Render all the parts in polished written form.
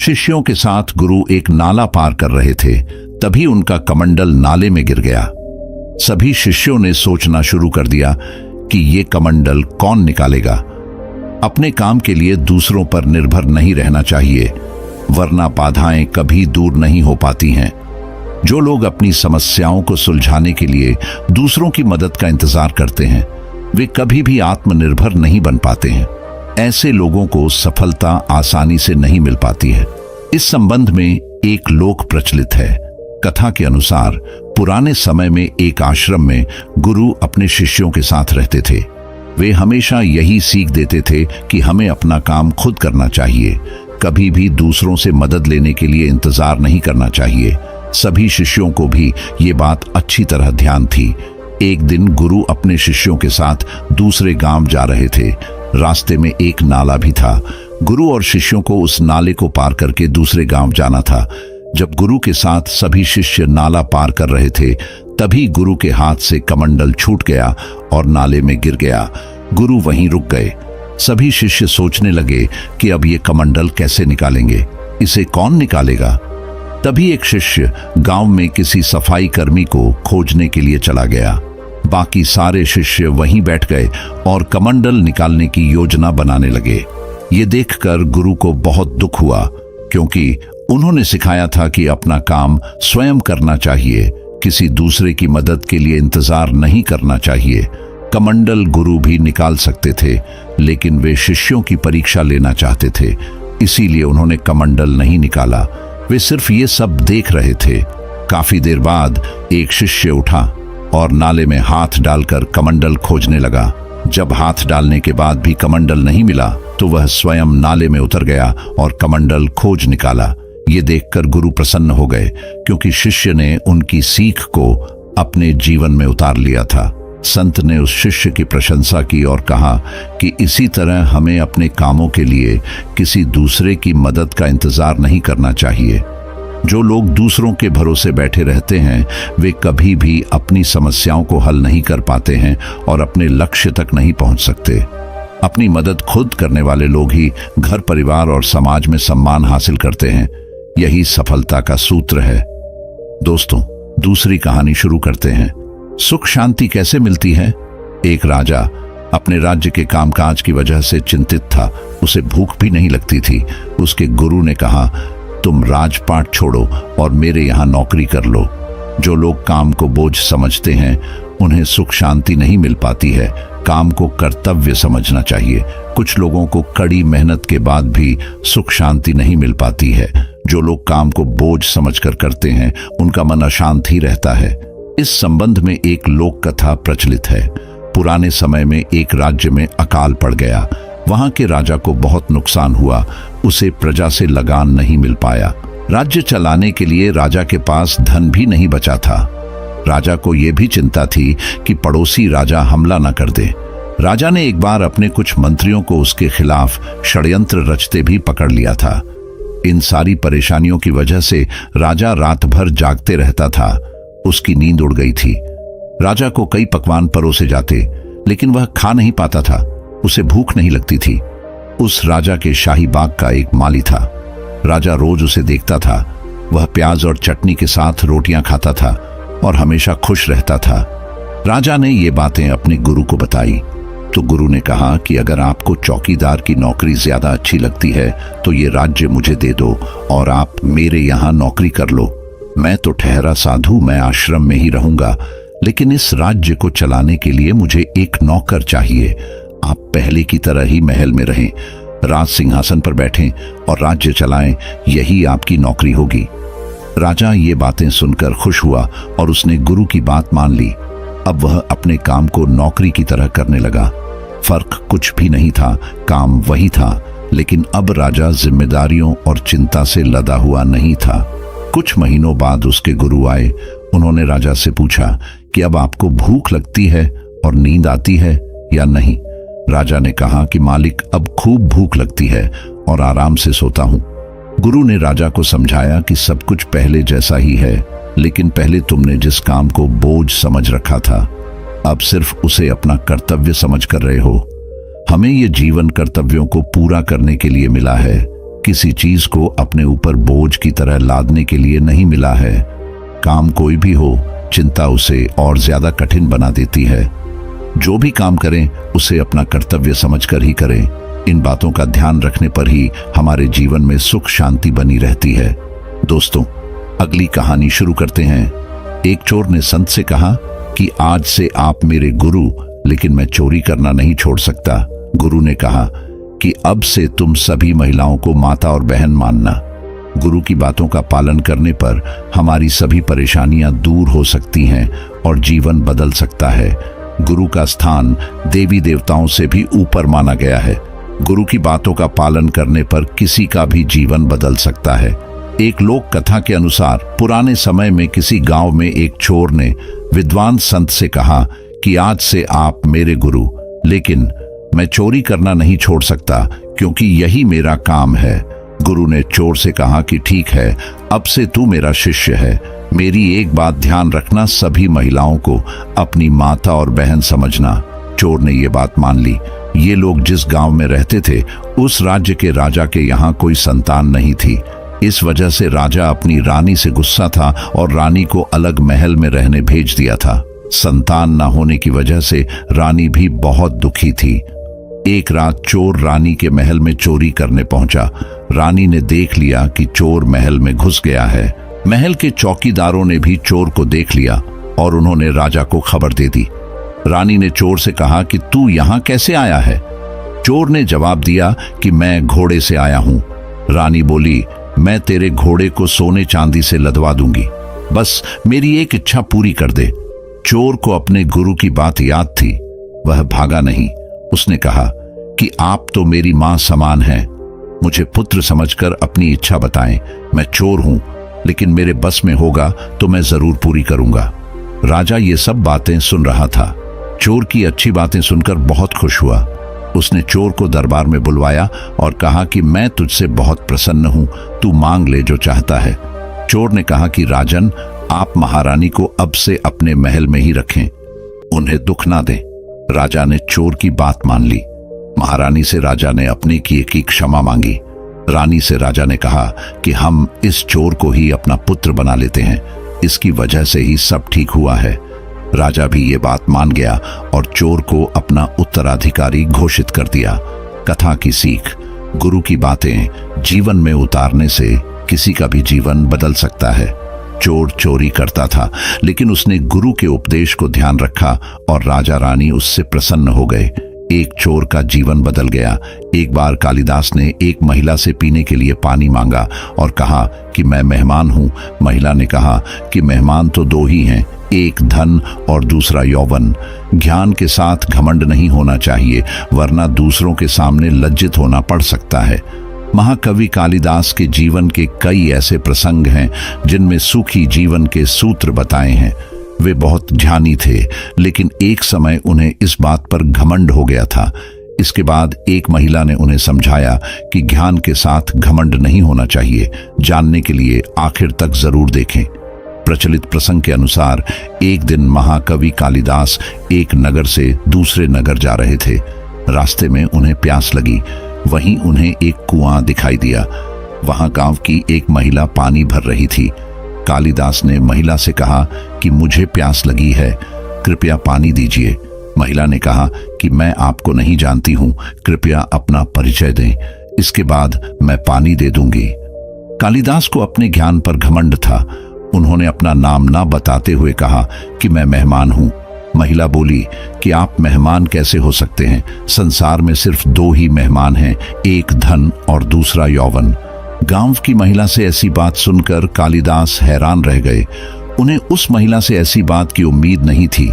शिष्यों के साथ गुरु एक नाला पार कर रहे थे, तभी उनका कमंडल नाले में गिर गया। सभी शिष्यों ने सोचना शुरू कर दिया कि ये कमंडल कौन निकालेगा। अपने काम के लिए दूसरों पर निर्भर नहीं रहना चाहिए, वरना बाधाएं कभी दूर नहीं हो पाती हैं। जो लोग अपनी समस्याओं को सुलझाने के लिए दूसरों की मदद का इंतजार करते हैं, वे कभी भी आत्मनिर्भर नहीं बन पाते हैं। ऐसे लोगों को सफलता आसानी से नहीं मिल पाती है। इस संबंध में एक लोक प्रचलित है। कथा के अनुसार पुराने समय में एक आश्रम में गुरु अपने शिष्यों के साथ रहते थे। वे हमेशा यही सीख देते थे कि हमें अपना काम खुद करना चाहिए, कभी भी दूसरों से मदद लेने के लिए इंतजार नहीं करना चाहिए। सभी शिष्यों को भी ये बात अच्छी तरह ध्यान थी। एक दिन गुरु अपने शिष्यों के साथ दूसरे गांव जा रहे थे। रास्ते में एक नाला भी था। गुरु और शिष्यों को उस नाले को पार करके दूसरे गांव जाना था। जब गुरु के साथ सभी शिष्य नाला पार कर रहे थे, तभी गुरु के हाथ से कमंडल छूट गया और नाले में गिर गया। गुरु वहीं रुक गए। सभी शिष्य सोचने लगे कि अब ये कमंडल कैसे निकालेंगे, इसे कौन निकालेगा। तभी एक शिष्य गांव में किसी सफाई कर्मी को खोजने के लिए चला गया। बाकी सारे शिष्य वहीं बैठ गए और कमंडल निकालने की योजना बनाने लगे। ये देखकर गुरु को बहुत दुख हुआ, क्योंकि उन्होंने सिखाया था कि अपना काम स्वयं करना चाहिए, किसी दूसरे की मदद के लिए इंतजार नहीं करना चाहिए। कमंडल गुरु भी निकाल सकते थे, लेकिन वे शिष्यों की परीक्षा लेना चाहते थे, इसीलिए उन्होंने कमंडल नहीं निकाला। वे सिर्फ ये सब देख रहे थे। काफी देर बाद एक शिष्य उठा और नाले में हाथ डालकर कमंडल खोजने लगा। जब हाथ डालने के बाद भी कमंडल नहीं मिला, तो वह स्वयं नाले में उतर गया और कमंडल खोज निकाला। ये देखकर गुरु प्रसन्न हो गए, क्योंकि शिष्य ने उनकी सीख को अपने जीवन में उतार लिया था। संत ने उस शिष्य की प्रशंसा की और कहा कि इसी तरह हमें अपने कामों के लिए किसी दूसरे की मदद का इंतजार नहीं करना चाहिए। जो लोग दूसरों के भरोसे बैठे रहते हैं, वे कभी भी अपनी समस्याओं को हल नहीं कर पाते हैं और अपने लक्ष्य तक नहीं पहुंच सकते। अपनी मदद खुद करने वाले लोग ही घर, परिवार और समाज में सम्मान हासिल करते हैं। यही सफलता का सूत्र है। दोस्तों, दूसरी कहानी शुरू करते हैं। सुख शांति कैसे मिलती है? एक राजा अपने राज्य के कामकाज की वजह से चिंतित था। उसे भूख भी नहीं लगती थी। उसके गुरु ने कहा, तुम राजपाट छोड़ो और मेरे यहाँ नौकरी कर लो। जो लोग काम को बोझ समझते हैं, उन्हें सुख शांति नहीं मिल पाती है। काम को कर्तव्य समझना चाहिए। कुछ लोगों को कड़ी मेहनत के बाद भी सुख शांति नहीं मिल पाती है। जो लोग काम को बोझ समझकर करते हैं, उनका मन अशांत ही रहता है। इस संबंध में एक लोक कथा प्रचलित है। पुराने समय में एक राज्य में अकाल पड़ गया। वहां के राजा को बहुत नुकसान हुआ। उसे प्रजा से लगान नहीं मिल पाया। राज्य चलाने के लिए राजा के पास धन भी नहीं बचा था। राजा को यह भी चिंता थी कि पड़ोसी राजा हमला न कर दे। राजा ने एक बार अपने कुछ मंत्रियों को उसके खिलाफ षड्यंत्र रचते भी पकड़ लिया था। इन सारी परेशानियों की वजह से राजा रात भर जागते रहता था। उसकी नींद उड़ गई थी। राजा को कई पकवान परोसे जाते, लेकिन वह खा नहीं पाता था। उसे भूख नहीं लगती थी। उस राजा के शाही बाग का एक माली था। राजा रोज उसे देखता था। वह प्याज और चटनी के साथ रोटियां खाता था और हमेशा खुश रहता था। राजा ने ये बातें अपने गुरु को बताई, तो गुरु ने कहा कि अगर आपको चौकीदार की नौकरी ज्यादा अच्छी लगती है, तो ये राज्य मुझे दे दो और आप मेरे यहाँ नौकरी कर लो। मैं तो ठहरा साधु, मैं आश्रम में ही रहूंगा, लेकिन इस राज्य को चलाने के लिए मुझे एक नौकर चाहिए। आप पहले की तरह ही महल में रहें, राज सिंहासन पर बैठें और राज्य चलाएं, यही आपकी नौकरी होगी। राजा ये बातें सुनकर खुश हुआ और उसने गुरु की बात मान ली। अब वह अपने काम को नौकरी की तरह करने लगा। फर्क कुछ भी नहीं था, काम वही था, लेकिन अब राजा जिम्मेदारियों और चिंता से लदा हुआ नहीं था। कुछ महीनों बाद उसके गुरु आए। उन्होंने राजा से पूछा कि अब आपको भूख लगती है और नींद आती है या नहीं। राजा ने कहा कि मालिक, अब खूब भूख लगती है और आराम से सोता हूं। गुरु ने राजा को समझाया कि सब कुछ पहले जैसा ही है, लेकिन पहले तुमने जिस काम को बोझ समझ रखा था, अब सिर्फ उसे अपना कर्तव्य समझ कर रहे हो। हमें ये जीवन कर्तव्यों को पूरा करने के लिए मिला है, किसी चीज को अपने ऊपर बोझ की तरह लादने के लिए नहीं मिला है। काम कोई भी हो, चिंता उसे और ज्यादा कठिन बना देती है। जो भी काम करें उसे अपना कर्तव्य समझकर ही करें। इन बातों का ध्यान रखने पर ही हमारे जीवन में सुख शांति बनी रहती है। दोस्तों, अगली कहानी शुरू करते हैं। एक चोर ने संत से कहा कि आज से आप मेरे गुरु, लेकिन मैं चोरी करना नहीं छोड़ सकता। गुरु ने कहा कि अब से तुम सभी महिलाओं को माता और बहन मानना। गुरु की बातों का पालन करने पर हमारी सभी परेशानियां दूर हो सकती हैं और जीवन बदल सकता है। गुरु का स्थान देवी देवताओं से भी ऊपर माना गया है। गुरु की बातों का पालन करने पर किसी का भी जीवन बदल सकता है। एक लोक कथा के अनुसार पुराने समय में किसी गांव में एक चोर ने विद्वान संत से कहा कि आज से आप मेरे गुरु, लेकिन मैं चोरी करना नहीं छोड़ सकता क्योंकि यही मेरा काम है। गुरु ने चोर से कहा कि ठीक है, अब से तू मेरा शिष्य है। मेरी एक बात ध्यान रखना, सभी महिलाओं को अपनी माता और बहन समझना। चोर ने ये बात मान ली। ये लोग जिस गांव में रहते थे, उस राज्य के राजा के यहाँ कोई संतान नहीं थी। इस वजह से राजा अपनी रानी से गुस्सा था और रानी को अलग महल में रहने भेज दिया था। संतान न होने की वजह से रानी भी बहुत दुखी थी। एक रात चोर रानी के महल में चोरी करने पहुंचा। रानी ने देख लिया कि चोर महल में घुस गया है। महल के चौकीदारों ने भी चोर को देख लिया और उन्होंने राजा को खबर दे दी। रानी ने चोर से कहा कि तू यहाँ कैसे आया है? चोर ने जवाब दिया कि मैं घोड़े से आया हूँ। रानी बोली, मैं तेरे घोड़े को सोने चांदी से लदवा दूंगी, बस मेरी एक इच्छा पूरी कर दे। चोर को अपने गुरु की बात याद थी। वह भागा नहीं। उसने कहा कि आप तो मेरी मां समान हैं, मुझे पुत्र समझकर अपनी इच्छा बताएं। मैं चोर हूं, लेकिन मेरे बस में होगा तो मैं जरूर पूरी करूंगा। राजा ये सब बातें सुन रहा था। चोर की अच्छी बातें सुनकर बहुत खुश हुआ। उसने चोर को दरबार में बुलवाया और कहा कि मैं तुझसे बहुत प्रसन्न हूं, तू मांग ले जो चाहता है। चोर ने कहा कि राजन, आप महारानी को अब से अपने महल में ही रखें, उन्हें दुख ना दें। राजा ने चोर की बात मान ली। महारानी से राजा ने अपने किए की क्षमा मांगी। रानी से राजा ने कहा कि हम इस चोर को ही अपना पुत्र बना लेते हैं, इसकी वजह से ही सब ठीक हुआ है। राजा भी ये बात मान गया और चोर को अपना उत्तराधिकारी घोषित कर दिया। कथा की सीख, गुरु की बातें जीवन में उतारने से किसी का भी जीवन बदल सकता है। चोर चोरी करता था, लेकिन उसने गुरु के उपदेश को ध्यान रखा और राजा रानी उससे प्रसन्न हो गए। एक चोर का जीवन बदल गया। एक बार कालिदास ने एक महिला से पीने के लिए पानी मांगा और कहा कि मैं मेहमान हूं। महिला ने कहा कि मेहमान तो दो ही हैं, एक धन और दूसरा यौवन। ज्ञान के साथ घमंड नहीं होना चाहिए, वरना दूसरों के सामने लज्जित होना पड़ सकता है। महाकवि कालिदास के जीवन के कई ऐसे प्रसंग हैं जिनमें सुखी जीवन के सूत्र बताए हैं। वे बहुत ध्यानी थे, लेकिन एक समय उन्हें इस बात पर घमंड हो गया था। इसके बाद एक महिला ने उन्हें समझाया कि ज्ञान के साथ घमंड नहीं होना चाहिए, जानने के लिए आखिर तक जरूर देखें। प्रचलित प्रसंग के अनुसार एक दिन महाकवि कालिदास एक नगर से दूसरे नगर जा रहे थे। रास्ते में उन्हें प्यास लगी। वहीं उन्हें एक कुआं दिखाई दिया। वहां गांव की एक महिला पानी भर रही थी। कालिदास ने महिला से कहा कि मुझे प्यास लगी है, कृपया पानी दीजिए। महिला ने कहा कि मैं आपको नहीं जानती हूं, कृपया अपना परिचय दें, इसके बाद मैं पानी दे दूंगी। कालिदास को अपने ज्ञान पर घमंड था। उन्होंने अपना नाम ना बताते हुए कहा कि मैं मेहमान हूं। महिला बोली कि आप मेहमान कैसे हो सकते हैं? संसार में सिर्फ दो ही मेहमान हैं, एक धन और दूसरा यौवन। गांव की महिला से ऐसी बात सुनकर कालिदास हैरान रह गए। उन्हें उस महिला से ऐसी बात की उम्मीद नहीं थी।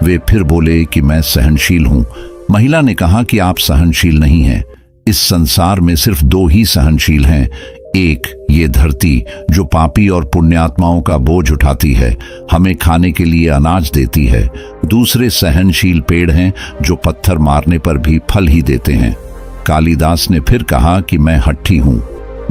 वे फिर बोले कि मैं सहनशील हूं। महिला ने कहा कि आप सहनशील नहीं हैं। इस संसार में सिर्फ दो ही सहनशील हैं, एक ये धरती जो पापी और पुण्यात्माओं का बोझ उठाती है, हमें खाने के लिए अनाज देती है। दूसरे सहनशील पेड़ हैं जो पत्थर मारने पर भी फल ही देते हैं। कालिदास ने फिर कहा कि मैं हट्ठी हूं।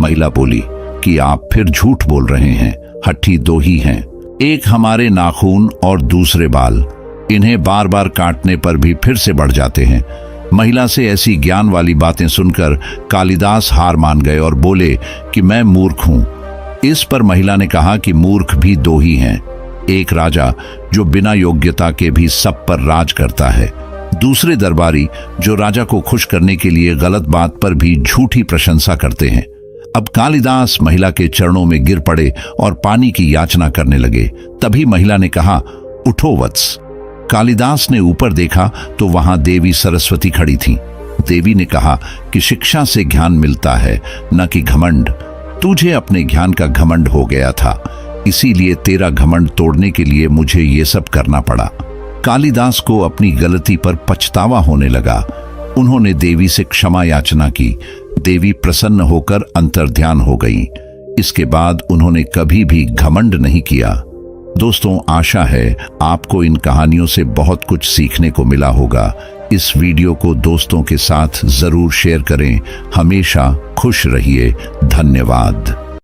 महिला बोली कि आप फिर झूठ बोल रहे हैं, हट्ठी दो ही हैं, एक हमारे नाखून और दूसरे बाल। इन्हें बार बार काटने पर भी फिर से बढ़ जाते हैं। महिला से ऐसी ज्ञान वाली बातें सुनकर कालिदास हार मान गए और बोले कि मैं मूर्ख हूं। इस पर महिला ने कहा कि मूर्ख भी दो ही हैं, एक राजा जो बिना योग्यता के भी सब पर राज करता है, दूसरे दरबारी जो राजा को खुश करने के लिए गलत बात पर भी झूठी प्रशंसा करते हैं। अब कालिदास महिला के चरणों में गिर पड़े और पानी की याचना करने लगे। तभी महिला ने कहा, उठो वत्स। कालिदास ने ऊपर देखा तो वहां देवी सरस्वती खड़ी थी। देवी ने कहा कि शिक्षा से ज्ञान मिलता है, न कि घमंड। तुझे अपने ज्ञान का घमंड हो गया था, इसीलिए तेरा घमंड तोड़ने के लिए मुझे ये सब करना पड़ा। कालिदास को अपनी गलती पर पछतावा होने लगा। उन्होंने देवी से क्षमा याचना की। देवी प्रसन्न होकर अंतर्ध्यान हो गई। इसके बाद उन्होंने कभी भी घमंड नहीं किया। दोस्तों, आशा है आपको इन कहानियों से बहुत कुछ सीखने को मिला होगा। इस वीडियो को दोस्तों के साथ जरूर शेयर करें। हमेशा खुश रहिए। धन्यवाद।